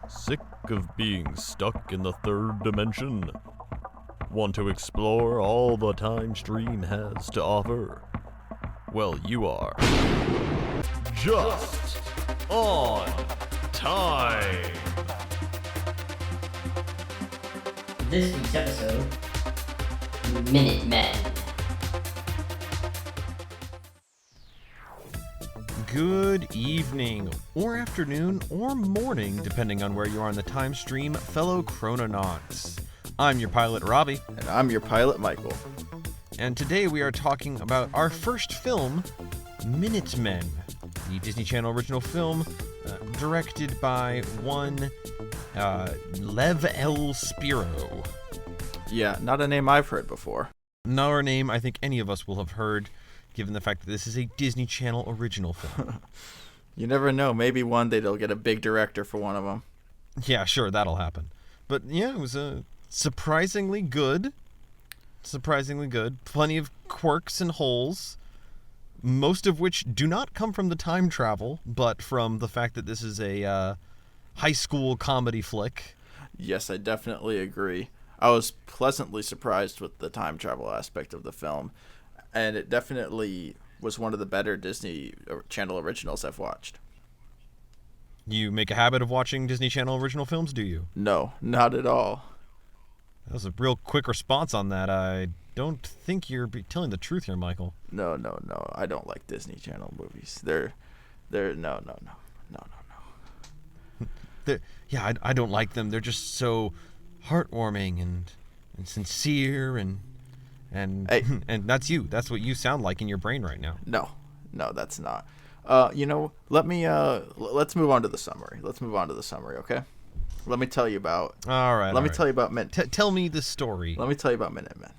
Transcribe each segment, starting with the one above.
Sick of being stuck in the third dimension? Want to explore all the time stream has to offer? Well, you are just on time. This week's episode, Minutemen. Good evening, or afternoon, or morning, depending on where you are in the time stream, fellow chrononauts. I'm your pilot, Robbie. And I'm your pilot, Michael. And today we are talking about our first film, Minutemen, the Disney Channel original film, directed by one Lev L. Spiro. Yeah, not a name I've heard before. Not a name I think any of us will have heard, given the fact that this is a Disney Channel original film. You never know. Maybe one day they'll get a big director for one of them. Yeah, sure, that'll happen. But yeah, it was surprisingly good. Surprisingly good. Plenty of quirks and holes, most of which do not come from the time travel, but from the fact that this is a high school comedy flick. Yes, I definitely agree. I was pleasantly surprised with the time travel aspect of the film, and it definitely was one of the better Disney Channel originals I've watched. You make a habit of watching Disney Channel original films, do you? No, not at all. That was a real quick response on that. I don't think you're telling the truth here, Michael. No. I don't like Disney Channel movies. They're no. Yeah, I don't like them. They're just so heartwarming and sincere and Hey. and that's you. That's what you sound like in your brain right now. No, that's not. Let's move on to the summary. Okay? Let me tell you about. All right. Tell you about Tell me the story. Let me tell you about Minutemen.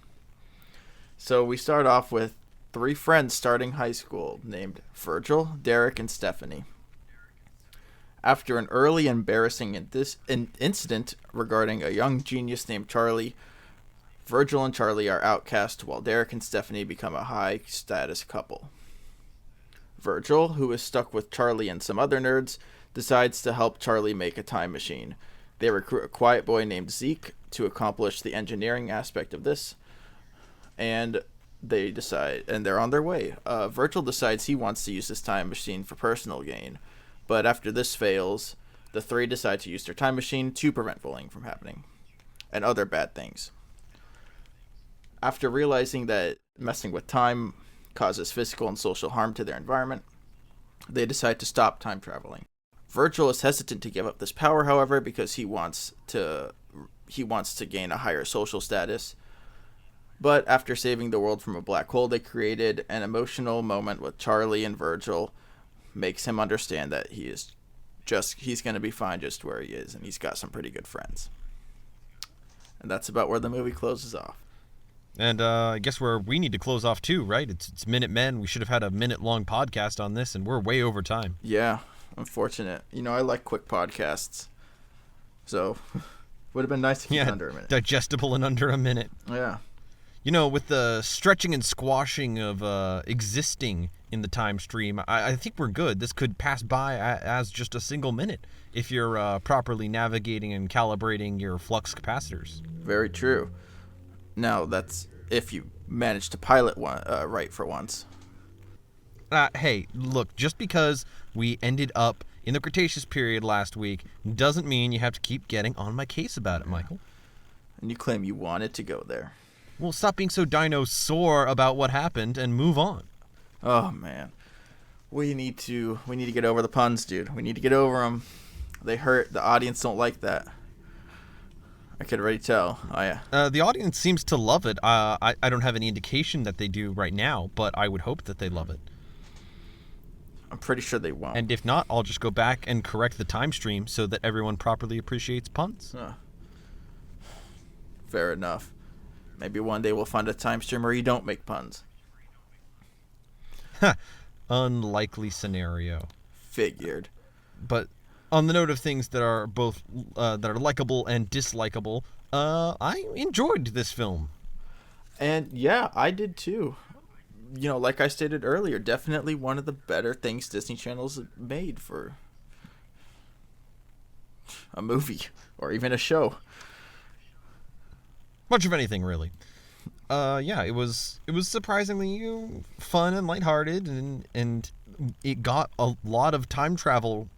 So we start off with three friends starting high school named Virgil, Derek, and Stephanie. After an early embarrassing incident regarding a young genius named Charlie, Virgil and Charlie are outcast while Derek and Stephanie become a high-status couple. Virgil, who is stuck with Charlie and some other nerds, decides to help Charlie make a time machine. They recruit a quiet boy named Zeke to accomplish the engineering aspect of this, and they're on their way. Virgil decides he wants to use this time machine for personal gain, but after this fails, the three decide to use their time machine to prevent bullying from happening, and other bad things. After realizing that messing with time causes physical and social harm to their environment, they decide to stop time traveling. Virgil is hesitant to give up this power, however, because he wants to gain a higher social status. But after saving the world from a black hole they created, an emotional moment with Charlie and Virgil makes him understand that he's going to be fine just where he is, and he's got some pretty good friends. And that's about where the movie closes off. And I guess where we need to close off too, right? It's Minutemen. We should have had a minute-long podcast on this, and we're way over time. Yeah, unfortunate. I like quick podcasts, so would have been nice to keep it under a minute. Digestible in under a minute. Yeah. With the stretching and squashing of existing in the time stream, I think we're good. This could pass by as just a single minute if you're properly navigating and calibrating your flux capacitors. Very true. Now, that's if you manage to pilot one right for once. Hey, look, just because we ended up in the Cretaceous period last week doesn't mean you have to keep getting on my case about it, Michael. And you claim you wanted to go there. Well, stop being so dinosaur about what happened and move on. Oh, man. We need to get over the puns, dude. We need to get over them. They hurt. The audience don't like that. I could already tell. Oh, yeah. The audience seems to love it. I don't have any indication that they do right now, but I would hope that they love it. I'm pretty sure they won't. And if not, I'll just go back and correct the time stream so that everyone properly appreciates puns. Fair enough. Maybe one day we'll find a time stream where you don't make puns. Unlikely scenario. Figured. But on the note of things that are both likable and dislikable, I enjoyed this film. And yeah, I did too. Like I stated earlier, definitely one of the better things Disney Channel's made for a movie or even a show. Much of anything, really. Yeah, it was surprisingly fun and lighthearted, and it got a lot of time travel,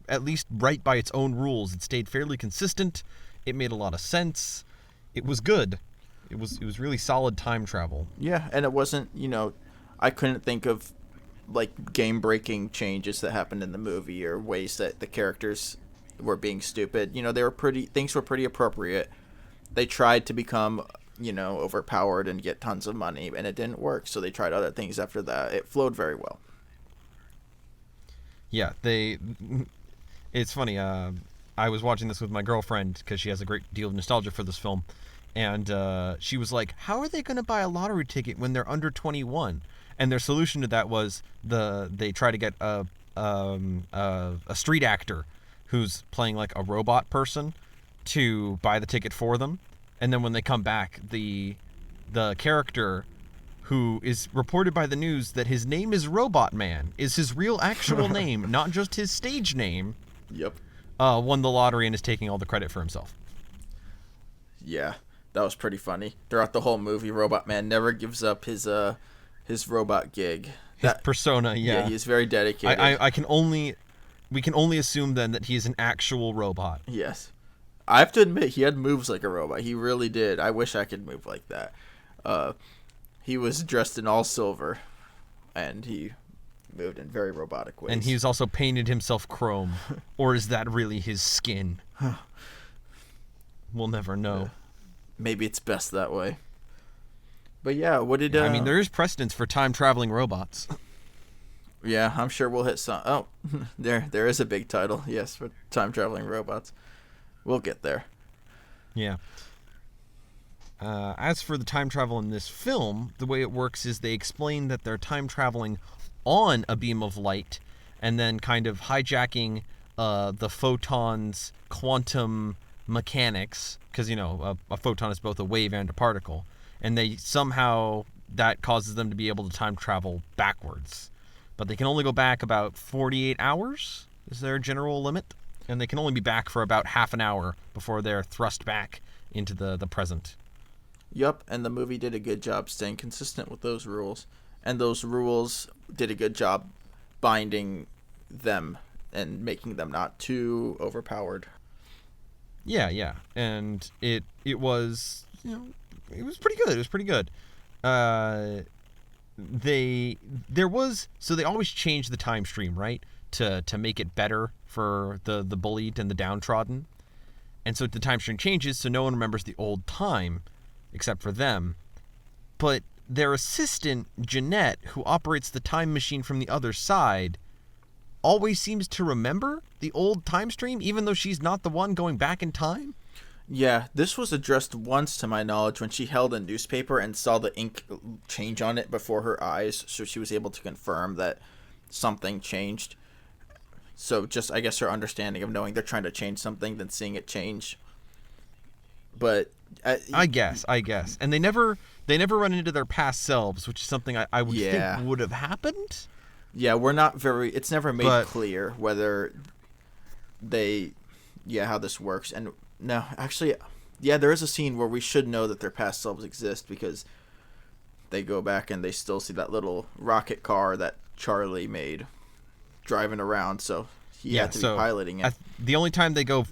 at least right by its own rules. It stayed fairly consistent. It made a lot of sense. It was good. It was really solid time travel. Yeah, and it wasn't, I couldn't think of like game-breaking changes that happened in the movie or ways that the characters were being stupid. Things were pretty appropriate. They tried to become, overpowered and get tons of money, and it didn't work. So they tried other things after that. It flowed very well. Yeah, it's funny. I was watching this with my girlfriend because she has a great deal of nostalgia for this film, and she was like, "How are they going to buy a lottery ticket when they're under 21?" And their solution to that was they try to get a street actor who's playing like a robot person to buy the ticket for them, and then when they come back, the character who is reported by the news that his name is Robot Man is his real actual name, not just his stage name. Yep. Won the lottery and is taking all the credit for himself. Yeah, that was pretty funny. Throughout the whole movie, Robot Man never gives up his robot gig. His persona, yeah. Yeah, he's very dedicated. We can only assume then that he is an actual robot. Yes. I have to admit, he had moves like a robot. He really did. I wish I could move like that. He was dressed in all silver, and he moved in very robotic ways. And he's also painted himself chrome. Or is that really his skin? We'll never know. Maybe it's best that way. But yeah, what did... I mean, there is precedence for time-traveling robots. Yeah, I'm sure we'll hit some... Oh, there is a big title, yes, for time-traveling robots. We'll get there. Yeah. As for the time travel in this film, the way it works is they explain that they're time traveling on a beam of light and then kind of hijacking the photon's quantum mechanics, because, a photon is both a wave and a particle, and they somehow, that causes them to be able to time travel backwards. But they can only go back about 48 hours, is their general limit, and they can only be back for about half an hour before they're thrust back into the present. Yup, and the movie did a good job staying consistent with those rules. And those rules did a good job binding them and making them not too overpowered. Yeah. And it was, it was pretty good. It was pretty good. They always change the time stream, right? To make it better for the bullied and the downtrodden. And so the time stream changes, so no one remembers the old time except for them. But their assistant, Jeanette, who operates the time machine from the other side, always seems to remember the old time stream, even though she's not the one going back in time. Yeah, this was addressed once to my knowledge when she held a newspaper and saw the ink change on it before her eyes, so she was able to confirm that something changed. So just, I guess, her understanding of knowing they're trying to change something, then seeing it change. But I guess, and they never run into their past selves, which is something I would think would have happened. Yeah, it's never made clear whether how this works. And no, actually, there is a scene where we should know that their past selves exist, because they go back and they still see that little rocket car that Charlie made driving around, so he had to be piloting it. The only time they go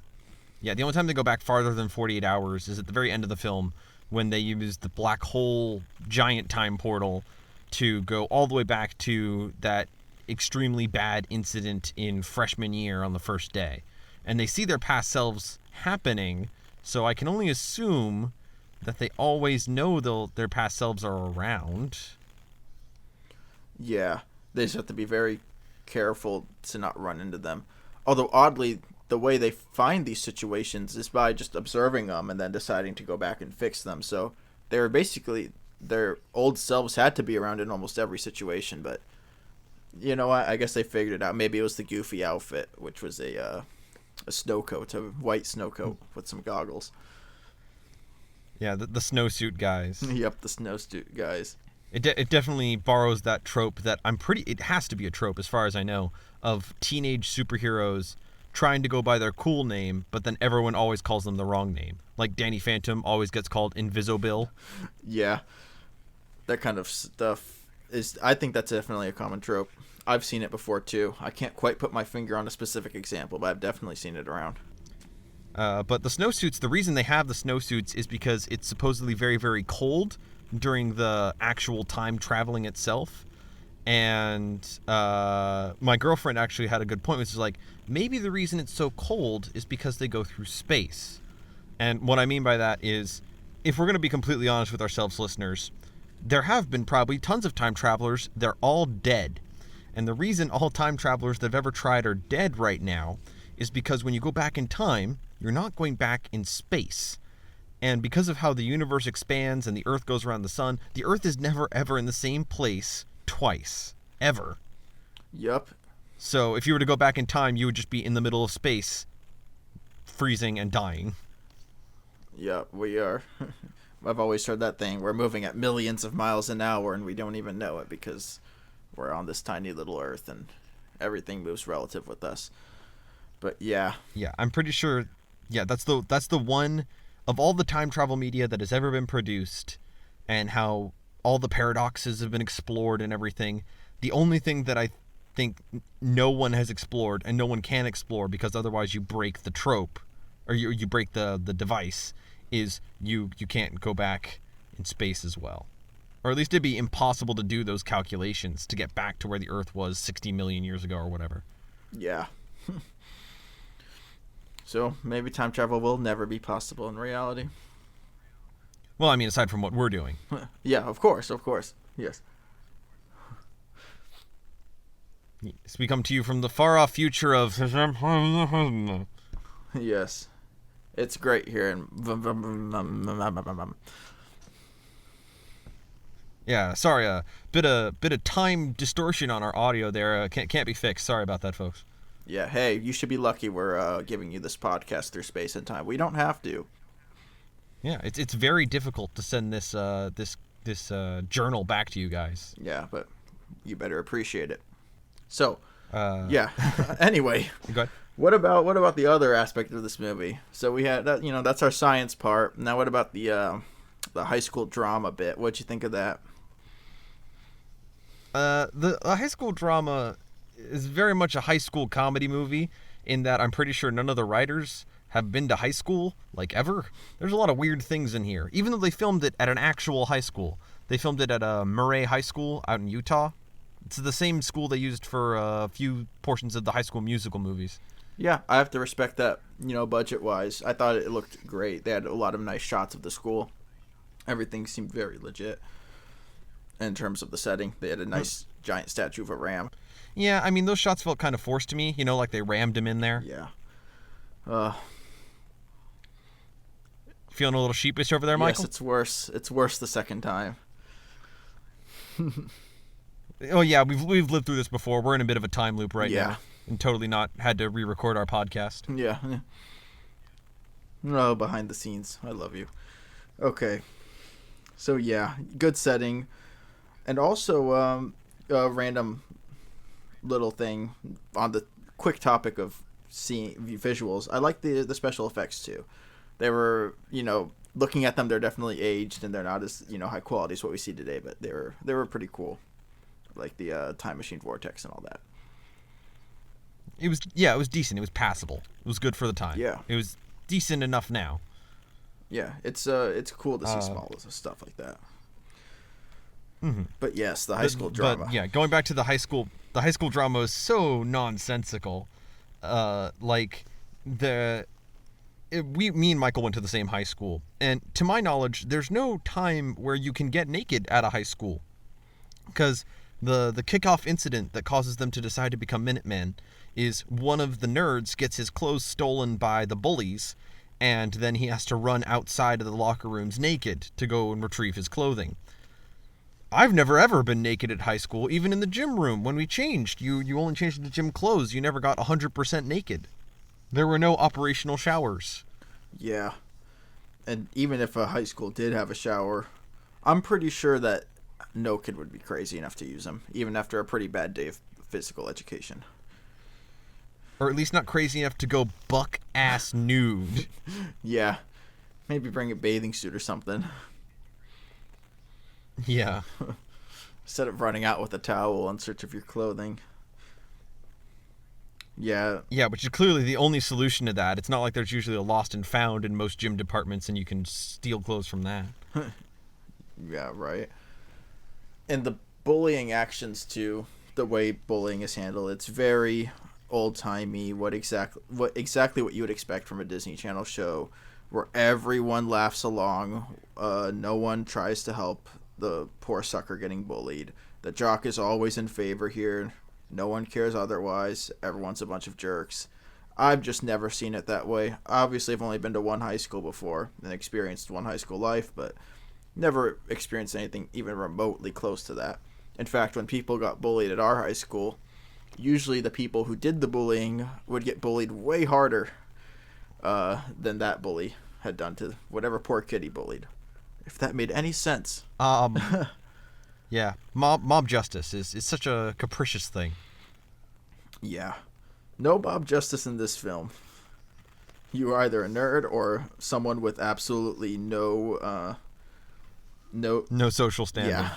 back farther than 48 hours is at the very end of the film, when they use the black hole giant time portal to go all the way back to that extremely bad incident in freshman year on the first day. And they see their past selves happening, so I can only assume that they always know their past selves are around. Yeah, they just have to be very careful to not run into them. Although, oddly, the way they find these situations is by just observing them and then deciding to go back and fix them. So they were basically, their old selves had to be around in almost every situation. But you know what? I guess they figured it out. Maybe it was the goofy outfit, which was a snow coat, a white snow coat with some goggles. Yeah, the snowsuit guys. Yep, the snowsuit guys. It definitely borrows that trope that it has to be a trope as far as I know, of teenage superheroes trying to go by their cool name, but then everyone always calls them the wrong name. Like Danny Phantom always gets called Invisibill. Yeah. That kind of stuff I think that's definitely a common trope. I've seen it before too. I can't quite put my finger on a specific example, but I've definitely seen it around. But the snowsuits, the reason they have the snowsuits is because it's supposedly very, very cold during the actual time traveling itself. And my girlfriend actually had a good point, which is like, maybe the reason it's so cold is because they go through space. And what I mean by that is, if we're going to be completely honest with ourselves, listeners, there have been probably tons of time travelers. They're all dead. And the reason all time travelers that have ever tried are dead right now is because when you go back in time, you're not going back in space. And because of how the universe expands and the Earth goes around the sun, the Earth is never ever in the same place twice. Ever. Yup. So if you were to go back in time, you would just be in the middle of space, freezing and dying. Yup, we are. I've always heard that thing. We're moving at millions of miles an hour and we don't even know it because we're on this tiny little Earth and everything moves relative with us. But yeah. Yeah, I'm pretty sure. Yeah, that's the one of all the time travel media that has ever been produced, and how all the paradoxes have been explored and everything. The only thing that I think no one has explored and no one can explore, because otherwise you break the trope, or you break the device, is you can't go back in space as well. Or at least it'd be impossible to do those calculations to get back to where the Earth was 60 million years ago or whatever. Yeah. So maybe time travel will never be possible in reality. Well, I mean, aside from what we're doing. Yeah, of course. Yes. So we come to you from the far-off future of... Yes. It's great here in... Yeah, sorry, a bit of time distortion on our audio there. Can't be fixed. Sorry about that, folks. Yeah, hey, you should be lucky we're giving you this podcast through space and time. We don't have to. Yeah, it's very difficult to send this journal back to you guys. Yeah, but you better appreciate it. So, yeah. Anyway, Go ahead. what about the other aspect of this movie? So we had that, that's our science part. Now, what about the high school drama bit? What'd you think of that? The high school drama is very much a high school comedy movie, in that I'm pretty sure none of the writers have been to high school, like, ever. There's a lot of weird things in here. Even though they filmed it at an actual high school. They filmed it at Murray High School out in Utah. It's the same school they used for a few portions of the High School Musical movies. Yeah, I have to respect that, budget-wise. I thought it looked great. They had a lot of nice shots of the school. Everything seemed very legit in terms of the setting. They had a nice giant statue of a ram. Yeah, I mean, those shots felt kind of forced to me, like they rammed him in there. Yeah. Feeling a little sheepish over there, Michael? Yes, it's worse. It's worse the second time. Oh, yeah, we've lived through this before. We're in a bit of a time loop right now. And totally not had to re-record our podcast. Yeah. No, behind the scenes. I love you. Okay. So, yeah, good setting. And also, a random little thing on the quick topic of seeing visuals. I like the special effects, too. They were, looking at them, they're definitely aged, and they're not as, high quality as what we see today, but they were pretty cool. Like the time machine vortex and all that. It was decent. It was passable. It was good for the time. Yeah. It was decent enough now. Yeah, it's cool to see small stuff like that. Mm-hmm. But yes, the high school drama. But yeah, going back to the high school drama is so nonsensical. Me and Michael went to the same high school, and to my knowledge, there's no time where you can get naked at a high school, because the kickoff incident that causes them to decide to become Minutemen is one of the nerds gets his clothes stolen by the bullies, and then he has to run outside of the locker rooms naked to go and retrieve his clothing. I've never ever been naked at high school, even in the gym room. When we changed, you only changed into gym clothes. You never got 100% naked. There were no operational showers. Yeah. And even if a high school did have a shower, I'm pretty sure that no kid would be crazy enough to use them, even after a pretty bad day of physical education. Or at least not crazy enough to go buck-ass nude. Yeah. Maybe bring a bathing suit or something. Yeah. Instead of running out with a towel in search of your clothing. Yeah. Yeah, which is clearly the only solution to that. It's not like there's usually a lost and found in most gym departments and you can steal clothes from that. Yeah, right. And the bullying actions too, the way bullying is handled, it's very old-timey, what exactly what you would expect from a Disney Channel show, where everyone laughs along, no one tries to help the poor sucker getting bullied. The jock is always in favor here. No one cares otherwise. Everyone's a bunch of jerks. I've just never seen it that way. Obviously, I've only been to one high school before and experienced one high school life, but never experienced anything even remotely close to that. In fact, when people got bullied at our high school, usually the people who did the bullying would get bullied way harder than that bully had done to whatever poor kid he bullied. If that made any sense. Yeah, mob justice is such a capricious thing. Yeah. No mob justice in this film. You are either a nerd or someone with absolutely no social standing. Yeah.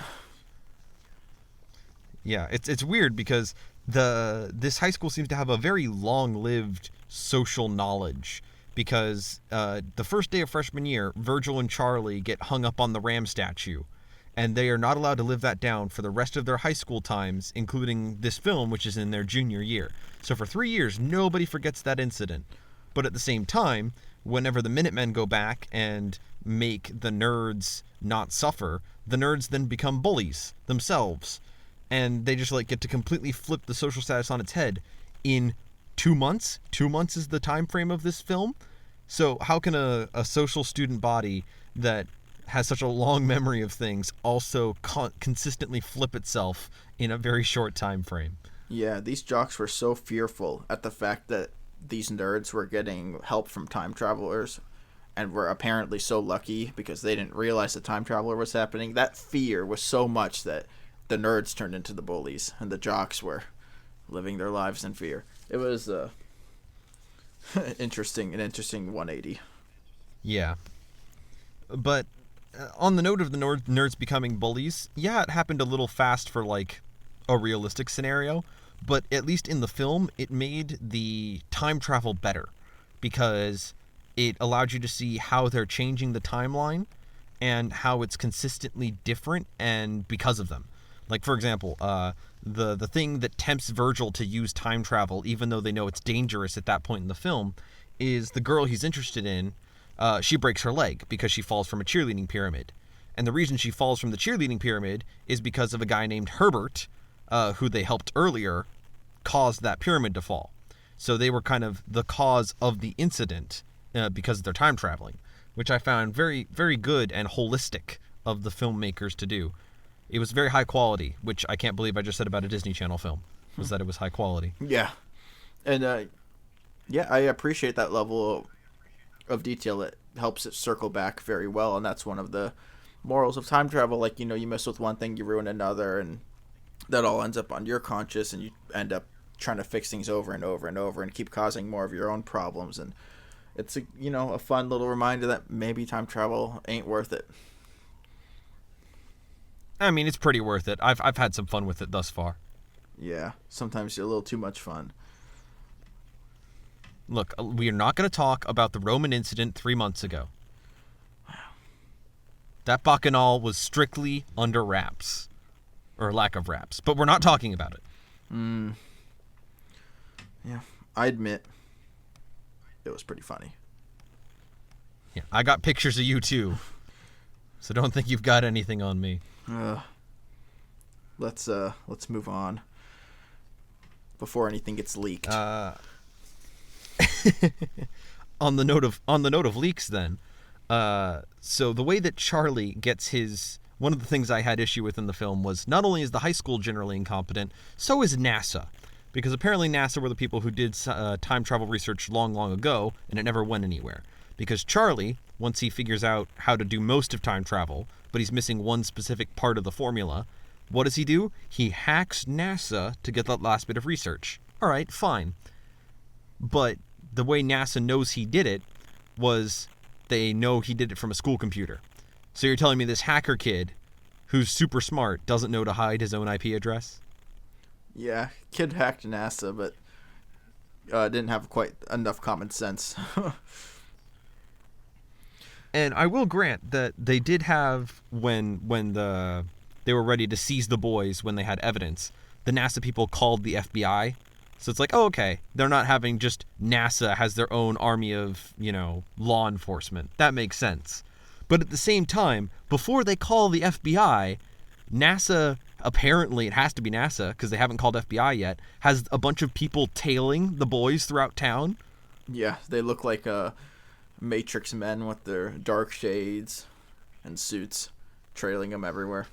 Yeah, it's weird because this high school seems to have a very long-lived social knowledge, because the first day of freshman year, Virgil and Charlie get hung up on the Ram statue, and they are not allowed to live that down for the rest of their high school times, including this film, which is in their junior year. So for 3 years, nobody forgets that incident. But at the same time, whenever the Minutemen go back and make the nerds not suffer, the nerds then become bullies themselves. And they just get to completely flip the social status on its head in 2 months. 2 months is the time frame of this film. So how can a social student body that has such a long memory of things also consistently flip itself in a very short time frame? Yeah, these jocks were so fearful at the fact that these nerds were getting help from time travelers, and were apparently so lucky because they didn't realize the time traveler was happening. That fear was so much that the nerds turned into the bullies, and the jocks were living their lives in fear. It was an interesting 180. Yeah. But on the note of the nerds becoming bullies, yeah, it happened a little fast for a realistic scenario, but at least in the film, it made the time travel better, because it allowed you to see how they're changing the timeline and how it's consistently different, and because of them. For example, the thing that tempts Virgil to use time travel, even though they know it's dangerous at that point in the film, is the girl he's interested in. She breaks her leg because she falls from a cheerleading pyramid. And the reason she falls from the cheerleading pyramid is because of a guy named Herbert, who they helped earlier, caused that pyramid to fall. So they were kind of the cause of the incident because of their time traveling, which I found very, very good and holistic of the filmmakers to do. It was very high quality, which I can't believe I just said about a Disney Channel film, was that it was high quality. Yeah. And I appreciate that level of detail. It helps it circle back very well, and that's one of the morals of time travel. You mess with one thing, you ruin another, and that all ends up on your conscience, and you end up trying to fix things over and over and over and keep causing more of your own problems. And it's a fun little reminder that maybe time travel ain't worth it. I mean, it's pretty worth it. I've had some fun with it thus far. Yeah, sometimes a little too much fun. Look, we are not going to talk about the Roman incident 3 months ago. That bacchanal was strictly under wraps. Or lack of wraps. But we're not talking about it. Yeah, I admit it was pretty funny. Yeah, I got pictures of you too. So don't think you've got anything on me. Let's move on before anything gets leaked. On the note of leaks, then, so the way that Charlie gets his, one of the things I had issue with in the film was not only is the high school generally incompetent, so is NASA, because apparently NASA were the people who did time travel research long, long ago, and it never went anywhere. Because Charlie, once he figures out how to do most of time travel, but he's missing one specific part of the formula, what does he do? He hacks NASA to get that last bit of research. All right, fine. but the way NASA knows he did it was they know he did it from a school computer. So you're telling me this hacker kid who's super smart doesn't know to hide his own IP address? Yeah, kid hacked NASA, but didn't have quite enough common sense. And I will grant that they did have, when they were ready to seize the boys, when they had evidence, the NASA people called the FBI. So it's like, oh, okay, they're not having just NASA has their own army of, law enforcement. That makes sense. But at the same time, before they call the FBI, NASA, apparently it has to be NASA because they haven't called FBI yet, has a bunch of people tailing the boys throughout town. Yeah, they look like Matrix men with their dark shades and suits, trailing them everywhere.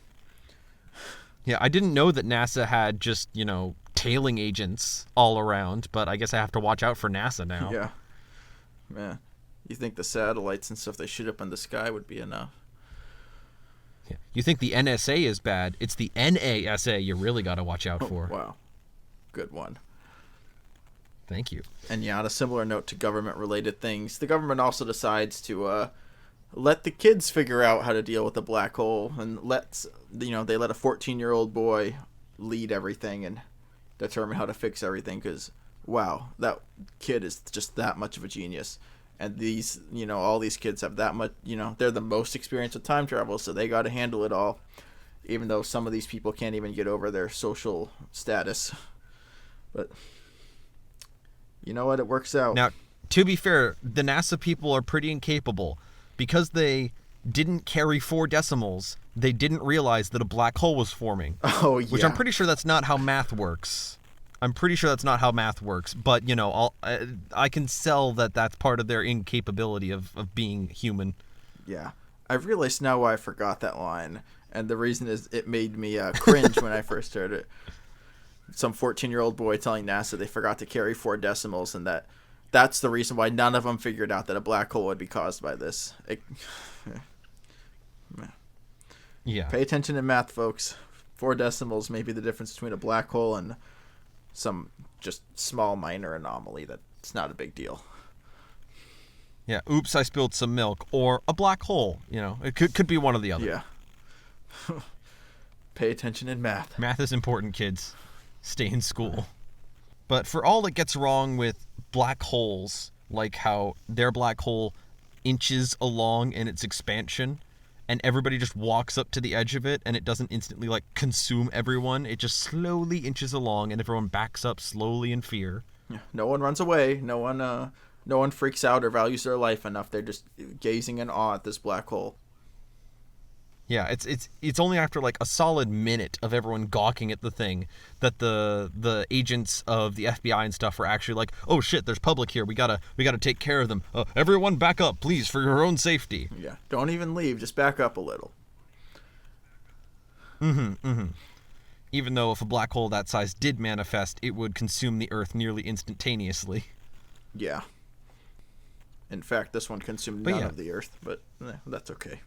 Yeah, I didn't know that NASA had just, tailing agents all around, but I guess I have to watch out for NASA now. Yeah. Man, you think the satellites and stuff they shoot up in the sky would be enough? Yeah. You think the NSA is bad? It's the NASA you really got to watch out for. Wow. Good one. Thank you. And yeah, on a similar note to government-related things, the government also decides to let the kids figure out how to deal with the black hole, and they let a 14-year-old boy lead everything and determine how to fix everything. Because wow, that kid is just that much of a genius, and these all these kids have that much. They're the most experienced with time travel, so they got to handle it all. Even though some of these people can't even get over their social status, but. You know what? It works out. Now, to be fair, the NASA people are pretty incapable. Because they didn't carry 4 decimals, they didn't realize that a black hole was forming. Oh, yeah. Which I'm pretty sure that's not how math works. But, I can sell that that's part of their incapability of being human. Yeah. I've realized now why I forgot that line. And the reason is it made me cringe when I first heard it. Some 14-year-old boy telling NASA they forgot to carry 4 decimals, and that's the reason why none of them figured out that a black hole would be caused by this. Yeah. Pay attention in math, folks. 4 decimals may be the difference between a black hole and some just small minor anomaly that's not a big deal. Yeah, oops, I spilled some milk, or a black hole. It could be one or the other. Yeah. Pay attention in math. Math is important, kids. Stay in school. But for all that gets wrong with black holes, like how their black hole inches along in its expansion, and everybody just walks up to the edge of it, and it doesn't instantly consume everyone. It just slowly inches along, and everyone backs up slowly in fear. Yeah. No one runs away. No one freaks out or values their life enough. They're just gazing in awe at this black hole. Yeah, it's only after a solid minute of everyone gawking at the thing that the agents of the FBI and stuff were actually like, oh shit, there's public here. We gotta take care of them. Everyone back up, please, for your own safety. Yeah, don't even leave. Just back up a little. Even though if a black hole that size did manifest, it would consume the Earth nearly instantaneously. Yeah. In fact, this one consumed none of the Earth, but that's okay.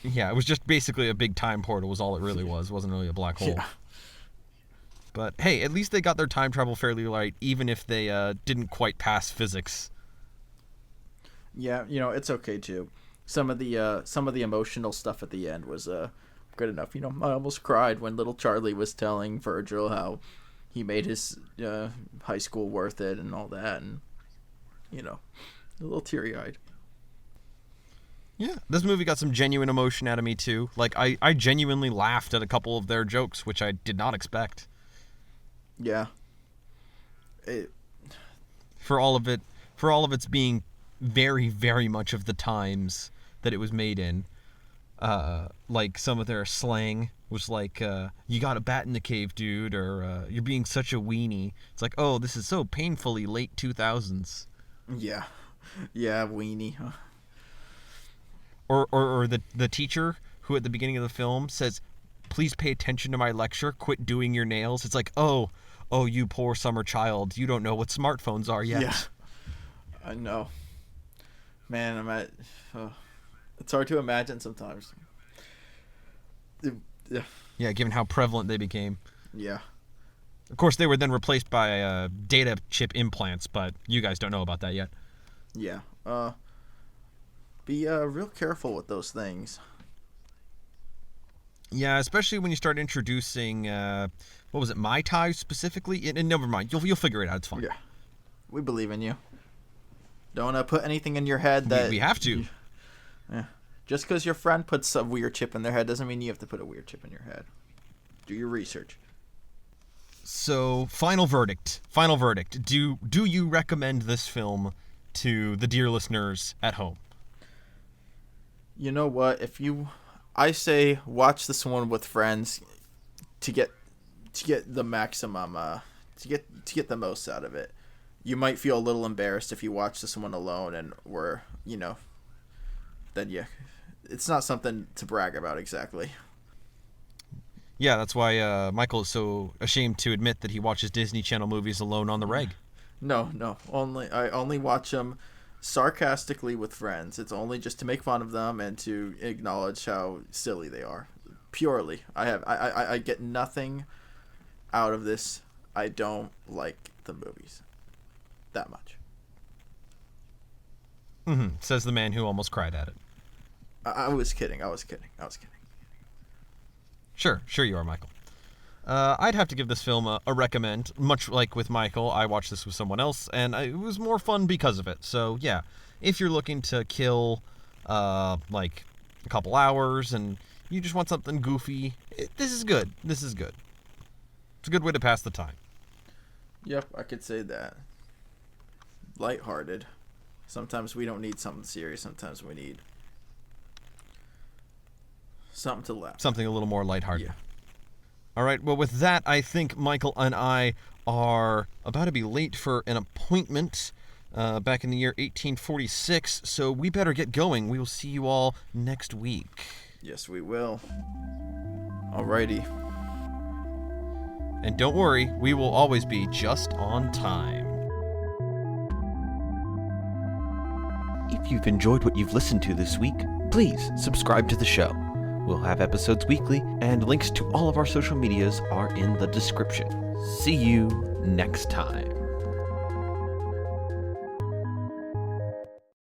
Yeah, it was just basically a big time portal was all it really was. It wasn't really a black hole. Yeah. But hey, at least they got their time travel fairly right, even if they didn't quite pass physics. Yeah, it's okay too. Some of the emotional stuff at the end was good enough. I almost cried when little Charlie was telling Virgil how he made his high school worth it and all that, and a little teary-eyed. Yeah, this movie got some genuine emotion out of me too. I genuinely laughed at a couple of their jokes, which I did not expect. Yeah. For all of its being very, very much of the times that it was made in. Some of their slang was you got a bat in the cave, dude, or you're being such a weenie. It's oh, this is so painfully late 2000s. Yeah. Yeah, weenie. Huh? Or the teacher who at the beginning of the film says, please pay attention to my lecture, quit doing your nails. It's oh, you poor summer child, you don't know what smartphones are yet. Yeah, I know. Man, it's hard to imagine sometimes. Yeah, given how prevalent they became. Yeah. Of course, they were then replaced by data chip implants, but you guys don't know about that yet. Yeah. Be real careful with those things. Yeah, especially when you start introducing, what was it, Mai Tai specifically? And never mind, you'll figure it out. It's fine. Yeah. We believe in you. Don't put anything in your head that... We have to. Yeah. Just because your friend puts a weird chip in their head doesn't mean you have to put a weird chip in your head. Do your research. So, final verdict. Final verdict. Do you recommend this film to the dear listeners at home? You know what? I say watch this one with friends to get the maximum, to get the most out of it. You might feel a little embarrassed if you watch this one alone and then yeah, it's not something to brag about exactly. Yeah, that's why Michael is so ashamed to admit that he watches Disney Channel movies alone on the reg. No. I only watch them sarcastically with friends. It's only just to make fun of them and to acknowledge how silly they are. Purely. I get nothing out of this. I don't like the movies that much. Says the man who almost cried at it. I was kidding. Sure you are, Michael. I'd have to give this film a recommend. Much like with Michael, I watched this with someone else, and it was more fun because of it. So, yeah, if you're looking to kill, like, a couple hours and you just want something goofy, this is good. This is good. It's a good way to pass the time. Yep, I could say that. Lighthearted. Sometimes we don't need something serious. Sometimes we need something to laugh. Something a little more lighthearted. Yeah. All right, well, with that, I think Michael and I are about to be late for an appointment back in the year 1846, so we better get going. We will see you all next week. Yes, we will. Alrighty. And don't worry, we will always be just on time. If you've enjoyed what you've listened to this week, please subscribe to the show. We'll have episodes weekly, and links to all of our social medias are in the description. See you next time.